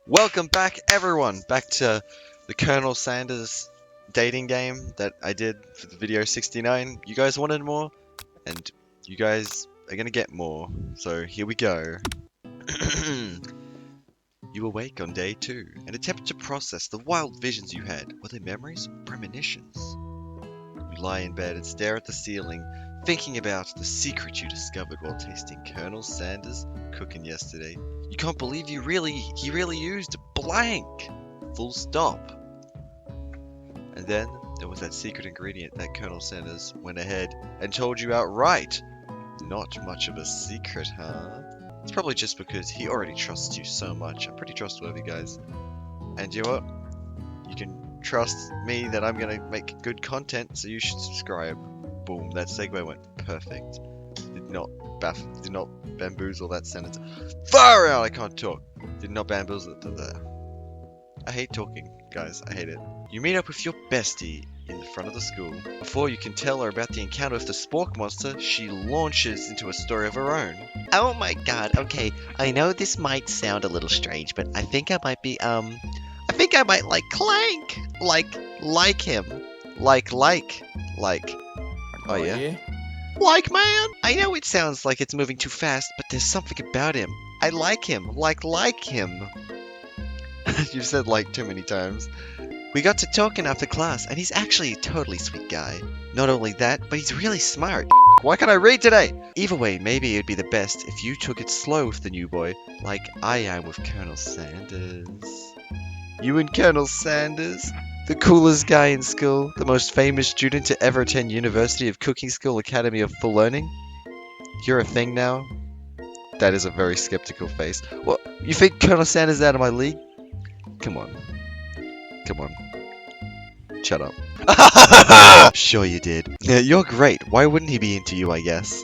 Welcome back, everyone, back to the Colonel Sanders dating game that I did for the video 69. You guys wanted more, and you guys are gonna get more. So here we go. You awake on day 2 and attempt to process the wild visions you had. Were they memories or premonitions? You lie in bed and stare at the ceiling, thinking about the secret you discovered while tasting Colonel Sanders' cooking yesterday. You can't believe he really used blank. Full stop. And then there was that secret ingredient that Colonel Sanders went ahead and told you outright. Not much of a secret, huh? It's probably just because he already trusts you so much. I'm pretty trustworthy, guys. And you know what? You can trust me that I'm gonna make good content, so you should subscribe. Boom, that segue went perfect. Did not bamboozle that sentence. Far out, I can't talk. Did not bamboozle it there. I hate talking, guys, I hate it. You meet up with your bestie in the front of the school. Before you can tell her about the encounter with the spork monster, she launches into a story of her own. Oh my god, okay, I know this might sound a little strange, but I think I might be, I think I might like Clank! Like him. Like. Oh yeah? Like, man! I know it sounds like it's moving too fast, but there's something about him. I like him. Like him. You've said like too many times. We got to talking after class, and he's actually a totally sweet guy. Not only that, but he's really smart. Why can't I read today? Either way, maybe it'd be the best if you took it slow with the new boy, like I am with Colonel Sanders. You and Colonel Sanders? The coolest guy in school? The most famous student to ever attend University of Cooking School Academy of Full Learning? You're a thing now? That is a very skeptical face. What? You think Colonel Sanders is out of my league? Come on. Shut up. Sure you did. Yeah, you're great. Why wouldn't he be into you, I guess?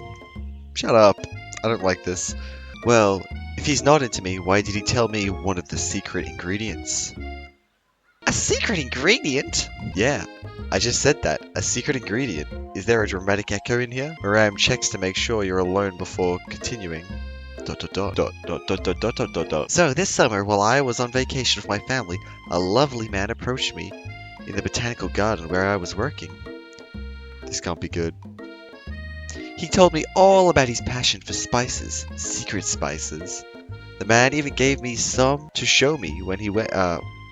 Shut up. I don't like this. Well, if he's not into me, why did he tell me one of the secret ingredients? A secret ingredient? Yeah, I just said that. A secret ingredient. Is there a dramatic echo in here? Miram checks to make sure you're alone before continuing. ... So this summer, while I was on vacation with my family, a lovely man approached me in the botanical garden where I was working. This can't be good. He told me all about his passion for spices, secret spices. The man even gave me some to show me when he went,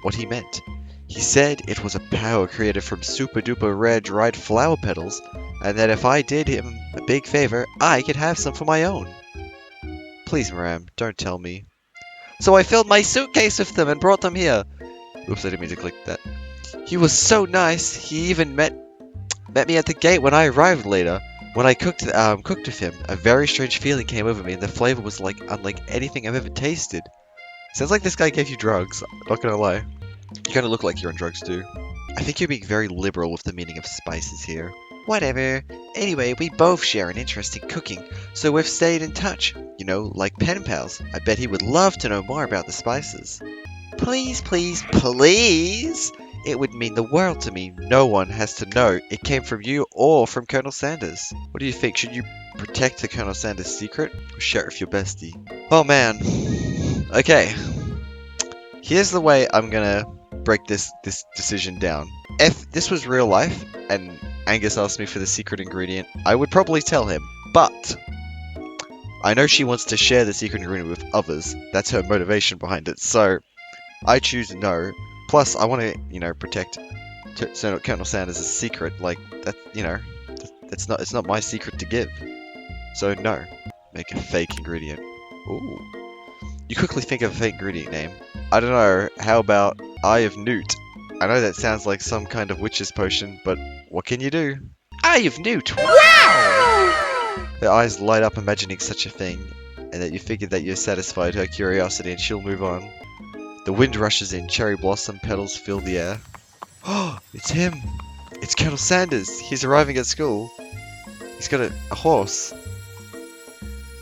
what he meant. He said it was a power created from super duper rare dried flower petals, and that if I did him a big favor, I could have some for my own. Please, Miram, don't tell me. So I filled my suitcase with them and brought them here. Oops, I didn't mean to click that. He was so nice. He even met me at the gate when I arrived later. When I cooked with him, a very strange feeling came over me, and the flavor was unlike anything I've ever tasted. Sounds like this guy gave you drugs. Not gonna lie. You kind of look like you're on drugs too. I think you're being very liberal with the meaning of spices here. Whatever. Anyway, we both share an interest in cooking, so we've stayed in touch. You know, like pen pals. I bet he would love to know more about the spices. Please, please, please! It would mean the world to me. No one has to know it came from you or from Colonel Sanders. What do you think? Should you protect the Colonel Sanders secret or share it with your bestie? Oh man. Okay. Here's the way I'm gonna break this decision down. If this was real life and Angus asked me for the secret ingredient, I would probably tell him. But I know she wants to share the secret ingredient with others. That's her motivation behind it. So I choose no. Plus, I want to, protect Colonel Sanders' secret. Like that, it's not my secret to give. So no, make a fake ingredient. Ooh. You quickly think of a fake ingredient name. I don't know. How about Eye of Newt? I know that sounds like some kind of witch's potion, but what can you do? Eye of Newt. Wow! Her eyes light up imagining such a thing, and that you figure that you've satisfied her curiosity and she'll move on. The wind rushes in, cherry blossom petals fill the air. Oh, it's him! It's Colonel Sanders! He's arriving at school. He's got a horse.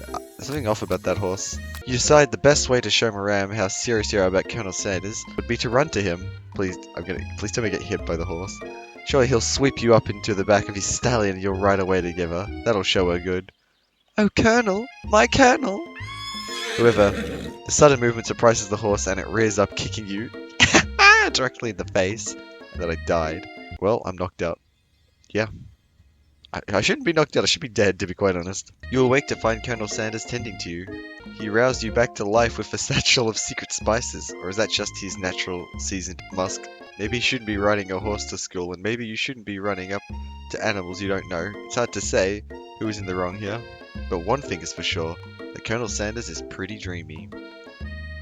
There's something off about that horse. You decide the best way to show Miram how serious you are about Colonel Sanders would be to run to him. Please tell me get hit by the horse. Surely he'll sweep you up into the back of his stallion and you'll ride away together. That'll show her good. Oh, Colonel! My Colonel! However, the sudden movement surprises the horse and it rears up, kicking you directly in the face, and then I died. Well, I'm knocked out. Yeah. I shouldn't be knocked out, I should be dead, to be quite honest. You awake to find Colonel Sanders tending to you. He roused you back to life with a satchel of secret spices, or is that just his natural seasoned musk? Maybe you shouldn't be riding a horse to school, and maybe you shouldn't be running up to animals you don't know. It's hard to say who is in the wrong here. But one thing is for sure, that Colonel Sanders is pretty dreamy.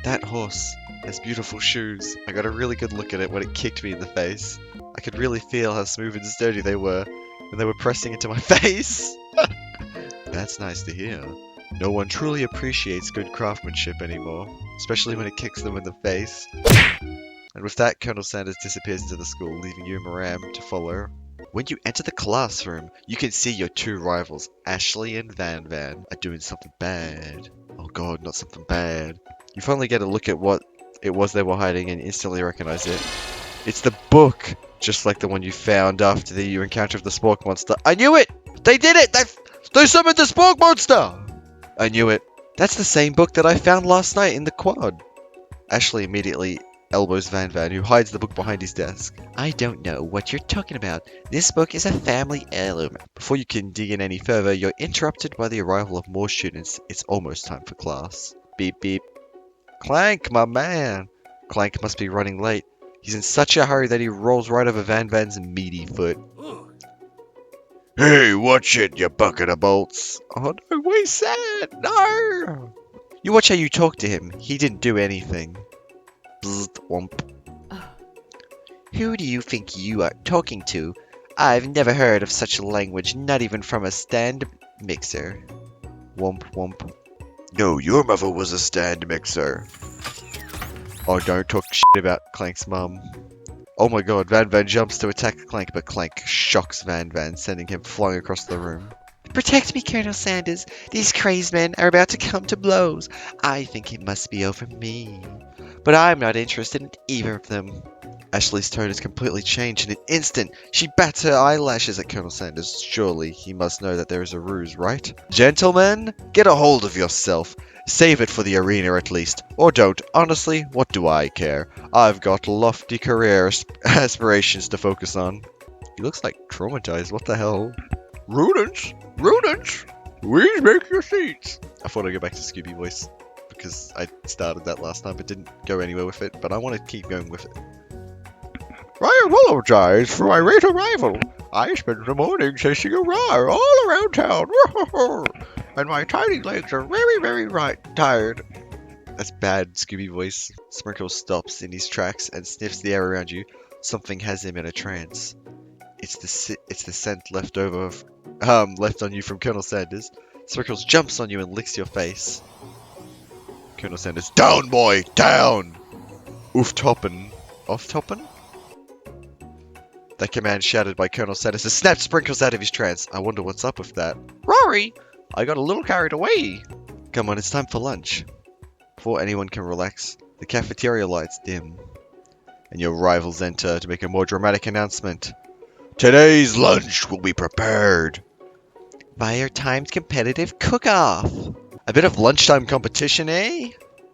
That horse has beautiful shoes. I got a really good look at it when it kicked me in the face. I could really feel how smooth and sturdy they were when they were pressing into my face. That's nice to hear. No one truly appreciates good craftsmanship anymore, especially when it kicks them in the face. And with that, Colonel Sanders disappears into the school, leaving you and Maram to follow. When you enter the classroom, you can see your two rivals, Ashley and Van Van, are doing something bad. Oh god, not something bad. You finally get a look at what it was they were hiding and instantly recognize it. It's the book, just like the one you found after you encounter the Spork Monster. I knew it! They did it! They summoned the Spork Monster! I knew it. That's the same book that I found last night in the quad. Ashley immediately elbows Van Van, who hides the book behind his desk. I don't know what you're talking about. This book is a family heirloom. Before you can dig in any further, you're interrupted by the arrival of more students. It's almost time for class. Beep beep. Clank, my man. Clank must be running late. He's in such a hurry that he rolls right over Van Van's meaty foot. Hey, watch it, you bucket of bolts. Oh no, we said no. You watch how you talk to him. He didn't do anything. Bzzzt, womp. Who do you think you are talking to? I've never heard of such language, not even from a stand mixer. Womp womp. No, your mother was a stand mixer. Oh, don't talk shit about Clank's mum. Oh my god, Van Van jumps to attack Clank, but Clank shocks Van Van, sending him flying across the room. Protect me, Colonel Sanders. These crazed men are about to come to blows. I think it must be over me. But I'm not interested in either of them. Ashley's tone has completely changed in an instant. She bats her eyelashes at Colonel Sanders. Surely he must know that there is a ruse, right? Gentlemen, get a hold of yourself. Save it for the arena at least. Or don't. Honestly, what do I care? I've got lofty career aspirations to focus on. He looks like traumatized. What the hell? Rudence! Rudence! Please make your seats! I thought I'd go back to Scooby voice, because I started that last time but didn't go anywhere with it, but I want to keep going with it. I apologize for my late arrival. I spent the morning chasing a roar all around town, and my tiny legs are very, very tired. That's bad Scooby voice. Sprinkle stops in his tracks and sniffs the air around you. Something has him in a trance. It's the scent left on you from Colonel Sanders. Sprinkles jumps on you and licks your face. Colonel Sanders, down boy, down! Oof toppen. Off toppen? That command shouted by Colonel Sanders has snapped Sprinkles out of his trance. I wonder what's up with that. Rory! I got a little carried away. Come on, it's time for lunch. Before anyone can relax, the cafeteria lights dim, and your rivals enter to make a more dramatic announcement. Today's lunch will be prepared by our timed competitive cook-off. A bit of lunchtime competition, eh?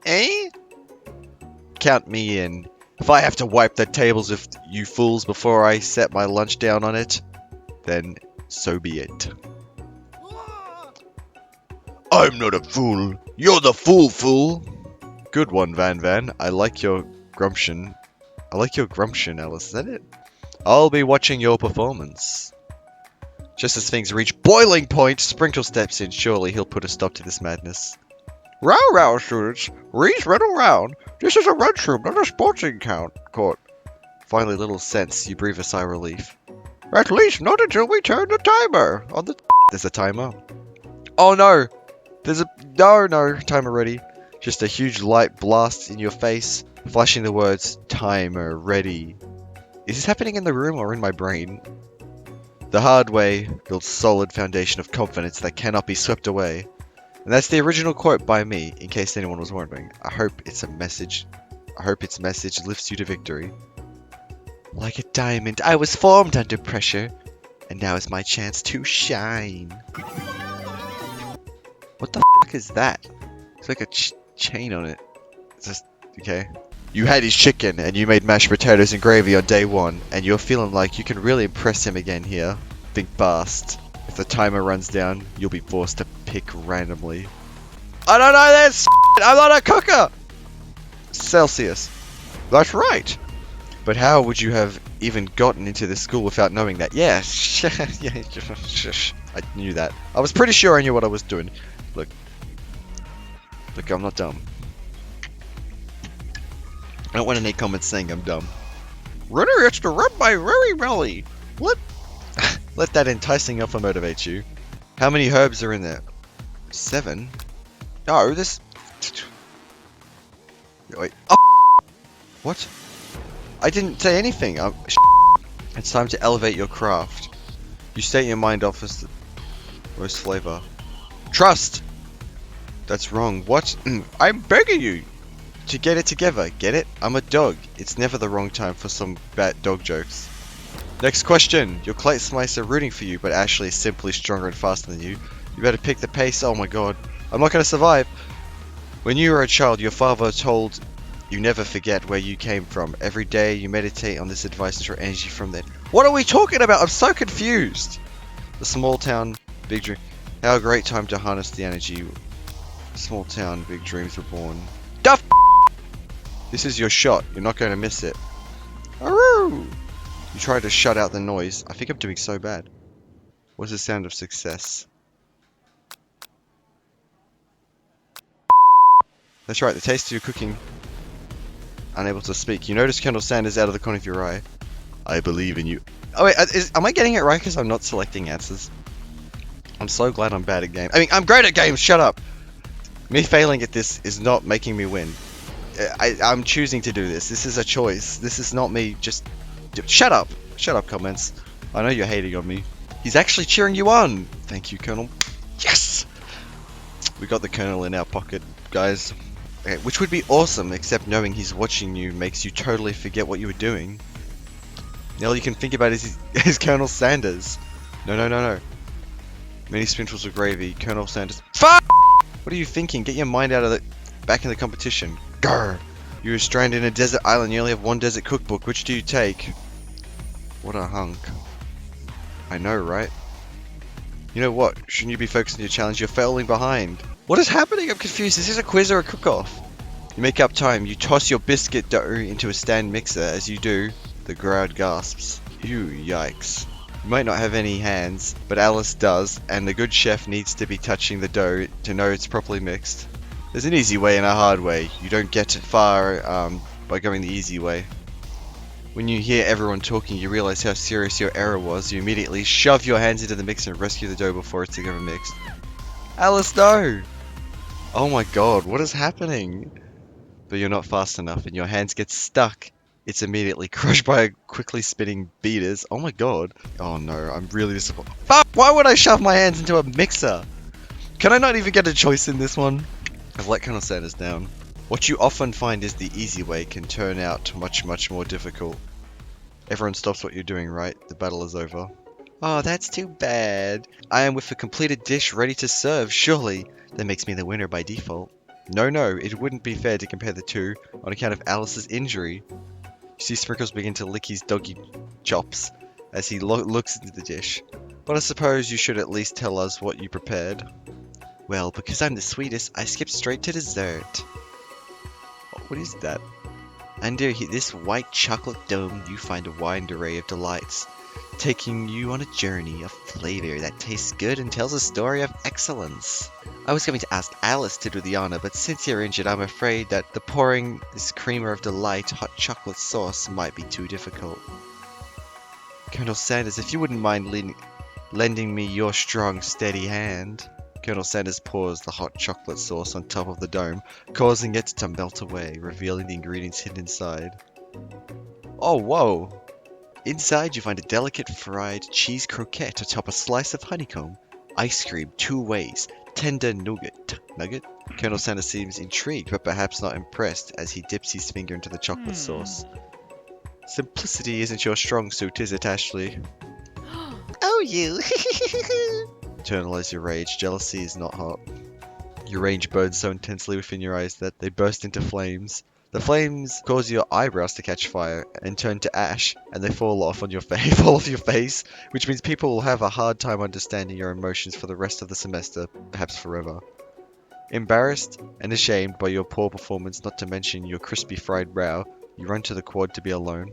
Eh? Count me in. If I have to wipe the tables with you fools before I set my lunch down on it, then so be it. I'm not a fool. You're the fool. Good one, Van Van. I like your grumption. Alice, is that it? I'll be watching your performance. Just as things reach boiling point, Sprinkle steps in. Surely he'll put a stop to this madness. Row, students. Reese run around. This is a lunchroom, not a sporting court. Finally, little sense, you breathe a sigh of relief. At least not until we turn the timer on the... There's a timer. Oh no! There's a... No, timer ready. Just a huge light blast in your face, flashing the words, timer ready. Is this happening in the room or in my brain? The hard way builds solid foundation of confidence that cannot be swept away. And that's the original quote by me, in case anyone was wondering. I hope its message lifts you to victory. Like a diamond, I was formed under pressure, and now is my chance to shine. What the f*** is that? It's like a chain on it. It's just, okay. You had his chicken and you made mashed potatoes and gravy on day 1, and you're feeling like you can really impress him again here. Think fast. If the timer runs down, you'll be forced to pick randomly. I don't know this! I'm not a cooker! Celsius. That's right. But how would you have even gotten into this school without knowing that? Yeah, I knew that. I was pretty sure I knew what I was doing. Look, I'm not dumb. I don't want any comments saying I'm dumb. Ready, it's to rub my very belly. Let that enticing offer motivate you. How many herbs are in there? 7? No, this... Wait. Oh! What? I didn't say anything. It's time to elevate your craft. You state your mind offers the most flavor. Trust! That's wrong. What? I'm begging you to get it together. Get it? I'm a dog. It's never the wrong time for some bad dog jokes. Next question. Your classmates mice are rooting for you, but Ashley is simply stronger and faster than you. You better pick the pace. Oh my god. I'm not going to survive. When you were a child, your father told you never forget where you came from. Every day you meditate on this advice and draw energy from that. What are we talking about? I'm so confused. The small town, big dream. How a great time to harness the energy. Small town, big dreams were born. Duff! This is your shot. You're not going to miss it. Aroo! You try to shut out the noise. I think I'm doing so bad. What's the sound of success? That's right, the taste of your cooking. Unable to speak. You notice Colonel Sanders out of the corner of your eye. I believe in you. Oh wait, am I getting it right because I'm not selecting answers? I'm so glad I'm bad at games. I mean, I'm great at games, shut up! Me failing at this is not making me win. I'm choosing to do this. This is a choice. This is not me just... Shut up! Shut up, comments. I know you're hating on me. He's actually cheering you on! Thank you, Colonel. Yes! We got the Colonel in our pocket, guys. Okay, which would be awesome, except knowing he's watching you makes you totally forget what you were doing. Now all you can think about is Colonel Sanders. No. Many spoonfuls of gravy, Colonel Sanders. Fuck! What are you thinking? Get your mind out of the... back in the competition. Grr! You were stranded in a desert island, you only have one desert cookbook. Which do you take? What a hunk. I know, right? You know what? Shouldn't you be focused on your challenge? You're falling behind. What is happening? I'm confused. Is this a quiz or a cook-off? You make up time. You toss your biscuit dough into a stand mixer. As you do, the crowd gasps. Ew, yikes. You might not have any hands, but Alice does, and the good chef needs to be touching the dough to know it's properly mixed. There's an easy way and a hard way. You don't get far by going the easy way. When you hear everyone talking, you realize how serious your error was. You immediately shove your hands into the mixer and rescue the dough before it's together mixed. Alice, no! Oh my god, what is happening? But you're not fast enough and your hands get stuck. It's immediately crushed by quickly spinning beaters. Oh my god. Oh no, I'm really disappointed. Fuck! Why would I shove my hands into a mixer? Can I not even get a choice in this one? I've let Colonel Sanders down. What you often find is the easy way can turn out much more difficult. Everyone stops what you're doing, right? The battle is over. Oh, that's too bad. I am with a completed dish ready to serve, surely. That makes me the winner by default. No, it wouldn't be fair to compare the two on account of Alice's injury. You see Sprinkles begin to lick his doggy chops as he looks into the dish. But I suppose you should at least tell us what you prepared. Well, because I'm the sweetest, I skipped straight to dessert. What is that? Under this white chocolate dome, you find a wide array of delights, taking you on a journey of flavor that tastes good and tells a story of excellence. I was going to ask Alice to do the honor, but since you're injured, I'm afraid that the pouring this creamer of delight hot chocolate sauce might be too difficult. Colonel Sanders, if you wouldn't mind lending me your strong, steady hand. Colonel Sanders pours the hot chocolate sauce on top of the dome, causing it to melt away, revealing the ingredients hidden inside. Oh, whoa! Inside you find a delicate fried cheese croquette atop a slice of honeycomb, ice cream 2 ways, tender nougat. Nugget? Colonel Sanders seems intrigued, but perhaps not impressed, as he dips his finger into the chocolate sauce. Simplicity isn't your strong suit, is it, Ashley? Oh, you! Internalize your rage. Jealousy is not hot. Your rage burns so intensely within your eyes that they burst into flames. The flames cause your eyebrows to catch fire and turn to ash, and they fall off on your face, fall off your face, which means people will have a hard time understanding your emotions for the rest of the semester, perhaps forever. Embarrassed and ashamed by your poor performance, not to mention your crispy fried brow, you run to the quad to be alone.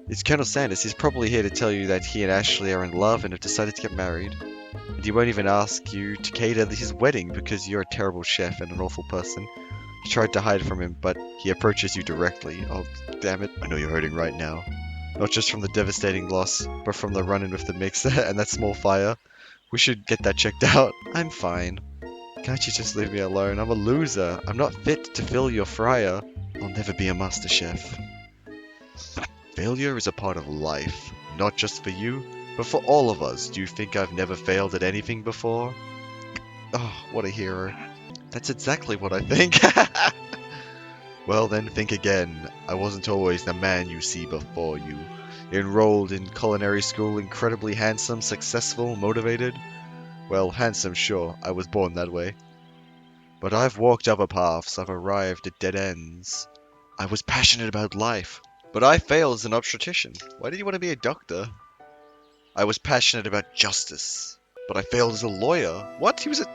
It's Colonel Sanders. He's probably here to tell you that he and Ashley are in love and have decided to get married. And he won't even ask you to cater his wedding because you're a terrible chef and an awful person. You tried to hide from him, but he approaches you directly. Oh, damn it. I know you're hurting right now. Not just from the devastating loss, but from the run-in with the mixer and that small fire. We should get that checked out. I'm fine. Can't you just leave me alone? I'm a loser. I'm not fit to fill your fryer. I'll never be a master chef. Failure is a part of life, not just for you, but for all of us. Do you think I've never failed at anything before? Oh, what a hero. That's exactly what I think. Well then, think again. I wasn't always the man you see before you. Enrolled in culinary school, incredibly handsome, successful, motivated. Well, handsome, sure, I was born that way. But I've walked other paths, I've arrived at dead ends. I was passionate about life, but I failed as an obstetrician. Why did you want to be a doctor? I was passionate about justice, but I failed as a lawyer. What? He was a...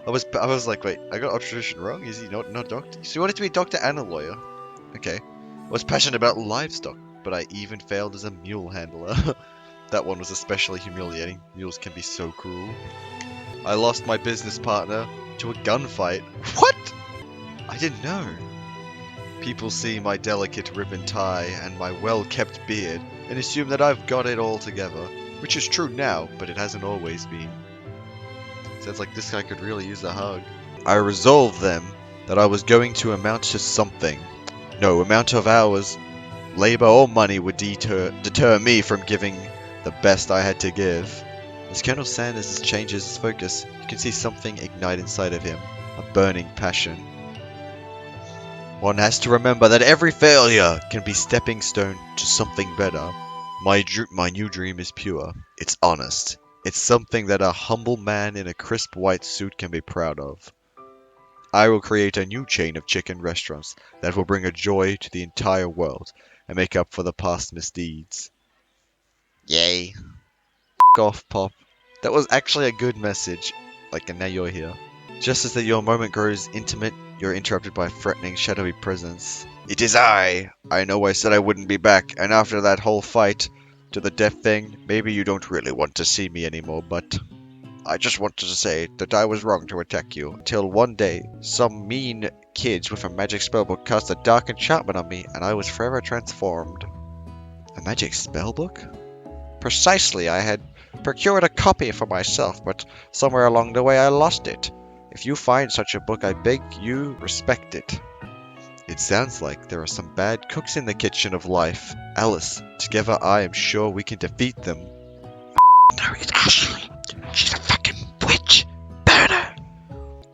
I was like, wait, I got obstetrician wrong? Is he not doctor? So you wanted to be a doctor and a lawyer? Okay. I was passionate about livestock, but I even failed as a mule handler. That one was especially humiliating. Mules can be so cruel. I lost my business partner to a gunfight. What? I didn't know. People see my delicate ribbon tie and my well-kept beard and assume that I've got it all together, which is true now, but it hasn't always been. Sounds like this guy could really use a hug. I resolved then that I was going to amount to something. No amount of hours, labor or money would deter me from giving the best I had to give. As Colonel Sanders changes his focus, you can see something ignite inside of him, a burning passion. One has to remember that every failure can be stepping stone to something better. My new dream is pure. It's honest. It's something that a humble man in a crisp white suit can be proud of. I will create a new chain of chicken restaurants that will bring a joy to the entire world and make up for the past misdeeds. Yay. F off, Pop. That was actually a good message. And now you're here. Just as your moment grows intimate, you're interrupted by a threatening, shadowy presence. It is I! I know I said I wouldn't be back, and after that whole fight to the death thing, maybe you don't really want to see me anymore, but I just wanted to say that I was wrong to attack you, until one day, some mean kids with a magic spellbook cast a dark enchantment on me, and I was forever transformed. A magic spellbook? Precisely, I had procured a copy for myself, but somewhere along the way I lost it. If you find such a book, I beg you respect it. It sounds like there are some bad cooks in the kitchen of life. Alice, together I am sure we can defeat them. No, it's Ashley. She's a fucking witch. Burn her.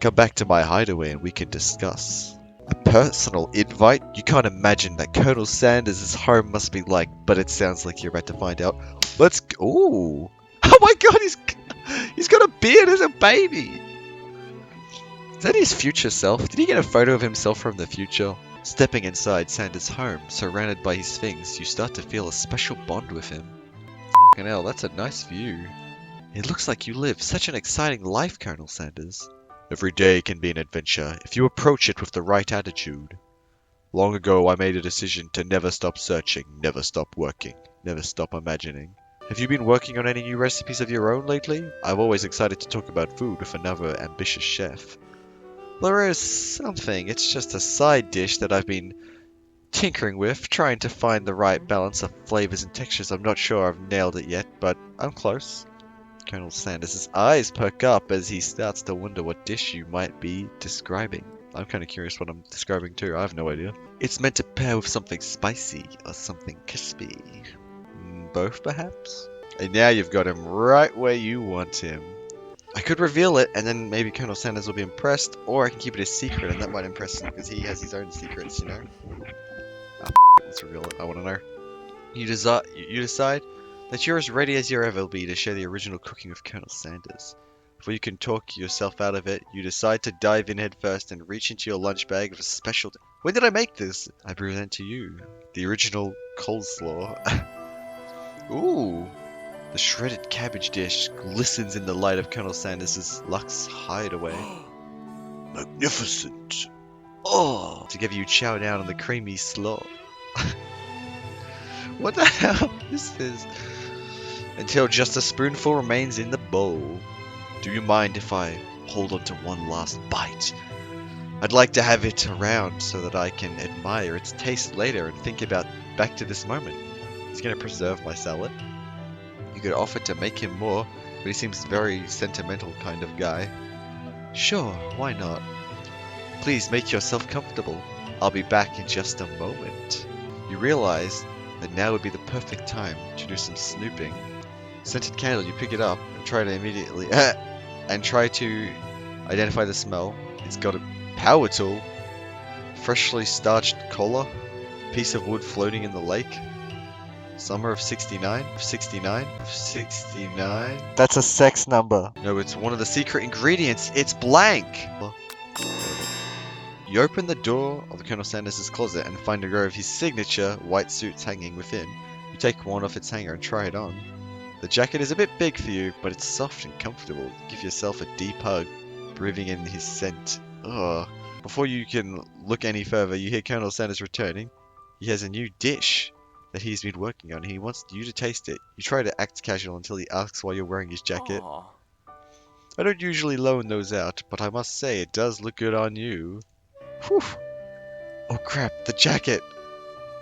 Come back to my hideaway and we can discuss. A personal invite? You can't imagine that Colonel Sanders' home must be like, but it sounds like you're about to find out. Let's go. Ooh. Oh my god, he's got a beard as a baby. Is that his future self? Did he get a photo of himself from the future? Stepping inside Sanders' home, surrounded by his things, you start to feel a special bond with him. F***ing hell, that's a nice view. It looks like you live such an exciting life, Colonel Sanders. Every day can be an adventure if you approach it with the right attitude. Long ago I made a decision to never stop searching, never stop working, never stop imagining. Have you been working on any new recipes of your own lately? I'm always excited to talk about food with another ambitious chef. There is something, it's just a side dish that I've been tinkering with, trying to find the right balance of flavors and textures. I'm not sure I've nailed it yet, but I'm close. Colonel Sanders' eyes perk up as he starts to wonder what dish you might be describing. I'm kind of curious what I'm describing too, I have no idea. It's meant to pair with something spicy or something crispy. Both perhaps? And now you've got him right where you want him. I could reveal it, and then maybe Colonel Sanders will be impressed, or I can keep it a secret, and that might impress him, because he has his own secrets, you know? Oh, let's reveal it, I want to know. You decide that you're as ready as you ever will be to share the original cooking with Colonel Sanders. Before you can talk yourself out of it, you decide to dive in head first and reach into your lunch bag of a special. When did I make this? I present to you the original coleslaw. Ooh, the shredded cabbage dish glistens in the light of Colonel Sanders' Lux hideaway. Magnificent! Oh, to give you chow down on the creamy slaw. What the hell is this? Until just a spoonful remains in the bowl. Do you mind if I hold on to one last bite? I'd like to have it around so that I can admire its taste later and think about back to this moment. He's gonna preserve my salad. You could offer to make him more, but he seems very sentimental kind of guy. Sure, why not? Please make yourself comfortable. I'll be back in just a moment. You realize that now would be the perfect time to do some snooping. Scented candle, you pick it up and try to immediately and try to identify the smell. It's got a power tool, freshly starched collar, piece of wood floating in the lake. Summer of 69? 69? 69? That's a sex number. No, it's one of the secret ingredients. It's blank! You open the door of Colonel Sanders' closet and find a row of his signature white suits hanging within. You take one off its hanger and try it on. The jacket is a bit big for you, but it's soft and comfortable. Give yourself a deep hug, breathing in his scent. Ugh. Before you can look any further, you hear Colonel Sanders returning. He has a new dish that he's been working on. He wants you to taste it. You try to act casual until he asks why you're wearing his jacket. Aw. I don't usually loan those out, but I must say it does look good on you. Whew. Oh crap, the jacket.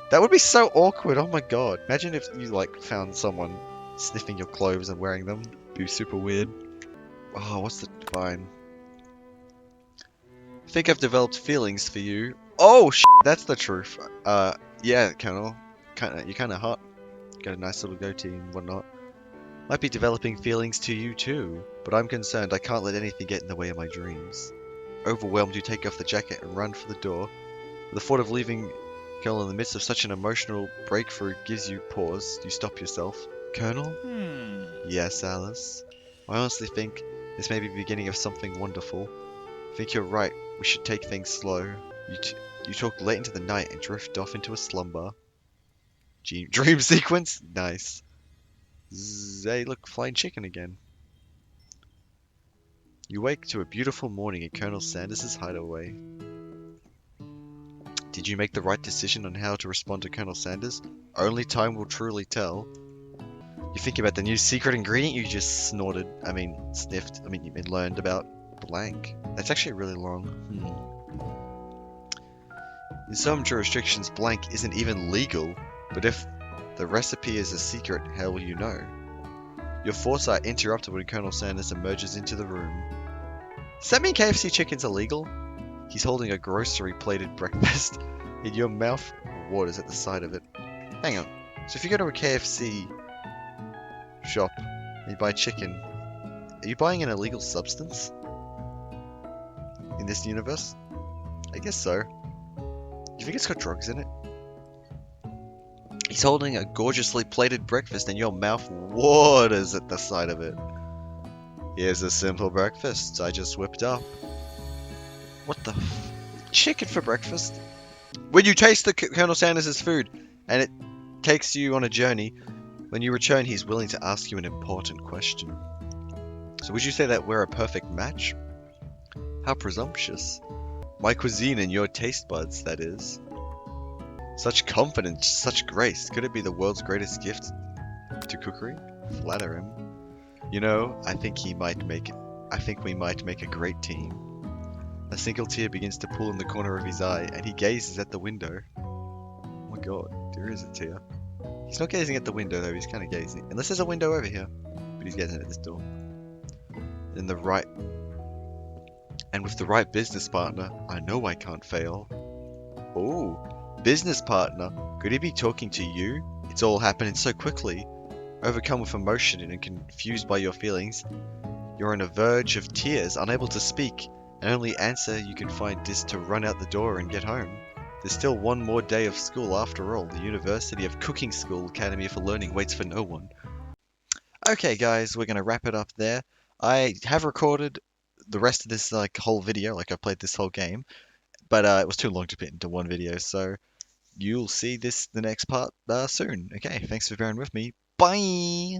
That would be so awkward. Oh my god. Imagine if you found someone sniffing your clothes and wearing them. It'd be super weird. Oh, what's the fine? I think I've developed feelings for you. Oh that's the truth. Yeah, Colonel. You're kinda hot. Got a nice little goatee and whatnot. Might be developing feelings to you too, but I'm concerned I can't let anything get in the way of my dreams. Overwhelmed, you take off the jacket and run for the door. The thought of leaving Colonel in the midst of such an emotional breakthrough gives you pause. You stop yourself. Colonel? Yes, Alice. I honestly think this may be the beginning of something wonderful. I think you're right. We should take things slow. You talk late into the night and drift off into a slumber. Dream sequence? Nice. Hey, look, flying chicken again. You wake to a beautiful morning at Colonel Sanders' hideaway. Did you make the right decision on how to respond to Colonel Sanders? Only time will truly tell. You think about the new secret ingredient you just sniffed, you learned about blank. That's actually really long. In some jurisdictions, blank isn't even legal, but if the recipe is a secret, how will you know? Your foresight interrupted when Colonel Sanders emerges into the room. Does that mean KFC chicken's illegal? He's holding a grocery-plated breakfast. In your mouth, water's at the side of it. Hang on. So if you go to a KFC shop and you buy chicken, are you buying an illegal substance? In this universe? I guess so. You think it's got drugs in it? He's holding a gorgeously plated breakfast and your mouth waters at the sight of it. Here's a simple breakfast I just whipped up. What the chicken for breakfast? When you taste the Colonel Sanders' food and it takes you on a journey, when you return he's willing to ask you an important question. So would you say that we're a perfect match? How presumptuous. My cuisine and your taste buds, that is. Such confidence, such grace. Could it be the world's greatest gift to cookery? Flatter him. You know, I think we might make a great team. A single tear begins to pool in the corner of his eye, and he gazes at the window. Oh my god, there is a tear. He's not gazing at the window though, he's kind of gazing. Unless there's a window over here. But he's gazing at this door. And with the right business partner, I know I can't fail. Oh, business partner? Could he be talking to you? It's all happening so quickly. Overcome with emotion and confused by your feelings, you're on the verge of tears, unable to speak, and only answer you can find is to run out the door and get home. There's still one more day of school after all. The University of Cooking School Academy for Learning waits for no one. Okay guys, we're going to wrap it up there. I have recorded the rest of this like whole video, like I've played this whole game, but it was too long to fit into one video, so you'll see the next part soon. Okay, thanks for bearing with me. Bye.